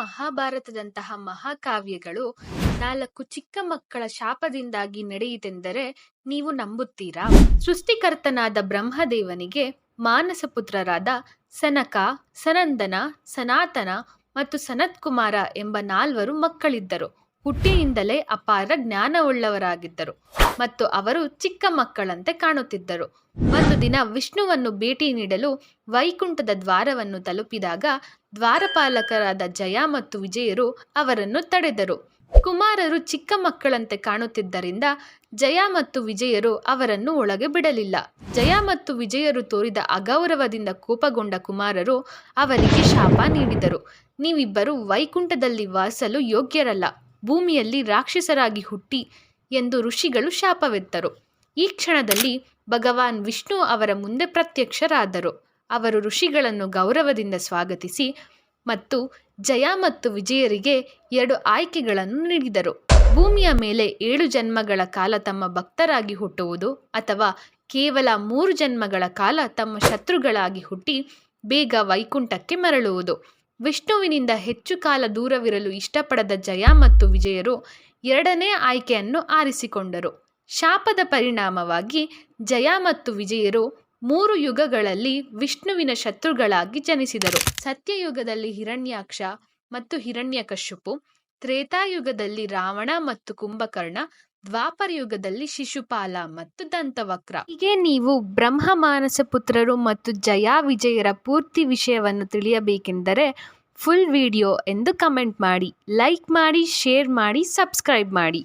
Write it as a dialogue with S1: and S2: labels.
S1: ಮಹಾಭಾರತದಂತಹ ಮಹಾಕಾವ್ಯಗಳು 4 ಚಿಕ್ಕ ಮಕ್ಕಳ ಶಾಪದಿಂದಾಗಿ ನಡೆಯಿತೆಂದರೆ ನೀವು ನಂಬುತ್ತೀರಾ? ಸೃಷ್ಟಿಕರ್ತನಾದ ಬ್ರಹ್ಮದೇವನಿಗೆ ಮಾನಸ ಪುತ್ರರಾದ ಸನಕ, ಸನಂದನ, ಸನಾತನ ಮತ್ತು ಸನತ್ಕುಮಾರ ಎಂಬ 4 ಮಕ್ಕಳಿದ್ದರು. ಹುಟ್ಟಿನಿಂದಲೇ ಅಪಾರ ಜ್ಞಾನವುಳ್ಳವರಾಗಿದ್ದರು ಮತ್ತು ಅವರು ಚಿಕ್ಕ ಮಕ್ಕಳಂತೆ ಕಾಣುತ್ತಿದ್ದರು. ಒಂದು ದಿನ ವಿಷ್ಣುವನ್ನು ಭೇಟಿ ನೀಡಲು ವೈಕುಂಠದ ದ್ವಾರವನ್ನು ತಲುಪಿದಾಗ ದ್ವಾರಪಾಲಕರಾದ ಜಯ ಮತ್ತು ವಿಜಯರು ಅವರನ್ನು ತಡೆದರು. ಕುಮಾರರು ಚಿಕ್ಕ ಮಕ್ಕಳಂತೆ ಕಾಣುತ್ತಿದ್ದರಿಂದ ಜಯ ಮತ್ತು ವಿಜಯರು ಅವರನ್ನು ಒಳಗೆ ಬಿಡಲಿಲ್ಲ. ಜಯ ಮತ್ತು ವಿಜಯರು ತೋರಿದ ಅಗೌರವದಿಂದ ಕೋಪಗೊಂಡ ಕುಮಾರರು ಅವರಿಗೆ ಶಾಪ ನೀಡಿದರು. ನೀವಿಬ್ಬರು ವೈಕುಂಠದಲ್ಲಿ ವಾಸಲು ಯೋಗ್ಯರಲ್ಲ, ಭೂಮಿಯಲ್ಲಿ ರಾಕ್ಷಸರಾಗಿ ಹುಟ್ಟಿ ಎಂದು ಋಷಿಗಳು ಶಾಪವೆತ್ತರು. ಈ ಕ್ಷಣದಲ್ಲಿ ಭಗವಾನ್ ವಿಷ್ಣು ಅವರ ಮುಂದೆ ಪ್ರತ್ಯಕ್ಷರಾದರು. ಅವರು ಋಷಿಗಳನ್ನು ಗೌರವದಿಂದ ಸ್ವಾಗತಿಸಿ ಮತ್ತು ಜಯ ಮತ್ತು ವಿಜಯರಿಗೆ 2 ಆಯ್ಕೆಗಳನ್ನು ನೀಡಿದರು. ಭೂಮಿಯ ಮೇಲೆ 7 ಜನ್ಮಗಳ ಕಾಲ ತಮ್ಮ ಭಕ್ತರಾಗಿ ಹುಟ್ಟುವುದು ಅಥವಾ ಕೇವಲ 3 ಜನ್ಮಗಳ ಕಾಲ ತಮ್ಮ ಶತ್ರುಗಳಾಗಿ ಹುಟ್ಟಿ ಬೇಗ ವೈಕುಂಠಕ್ಕೆ ಮರಳುವುದು. ವಿಷ್ಣುವಿನಿಂದ ಹೆಚ್ಚು ಕಾಲ ದೂರವಿರಲು ಇಷ್ಟಪಡದ ಜಯ ಮತ್ತು ವಿಜಯರು 2ನೇ ಆಯ್ಕೆಯನ್ನು ಆರಿಸಿಕೊಂಡರು. ಶಾಪದ ಪರಿಣಾಮವಾಗಿ ಜಯ ಮತ್ತು ವಿಜಯರು 3 ಯುಗಗಳಲ್ಲಿ ವಿಷ್ಣುವಿನ ಶತ್ರುಗಳಾಗಿ ಜನಿಸಿದರು. ಸತ್ಯಯುಗದಲ್ಲಿ ಹಿರಣ್ಯಾಕ್ಷ ಮತ್ತು ಹಿರಣ್ಯಕಶಿಪು, ತ್ರೇತಾಯುಗದಲ್ಲಿ ರಾವಣ ಮತ್ತು ಕುಂಭಕರ್ಣ, ದ್ವಾಪರ ಯುಗದಲ್ಲಿ ಶಿಶುಪಾಲ ಮತ್ತು ದಂತವಕ್ರ. ಹೀಗೆ ನೀವು ಬ್ರಹ್ಮ ಮಾನಸ ಪುತ್ರರು ಮತ್ತು ಜಯ ವಿಜಯರ ಪೂರ್ತಿ ವಿಷಯವನ್ನು ತಿಳಿಯಬೇಕೆಂದರೆ ಫುಲ್ ವಿಡಿಯೋ ಎಂದು ಕಮೆಂಟ್ ಮಾಡಿ, ಲೈಕ್ ಮಾಡಿ, ಶೇರ್ ಮಾಡಿ, ಸಬ್ಸ್ಕ್ರೈಬ್ ಮಾಡಿ.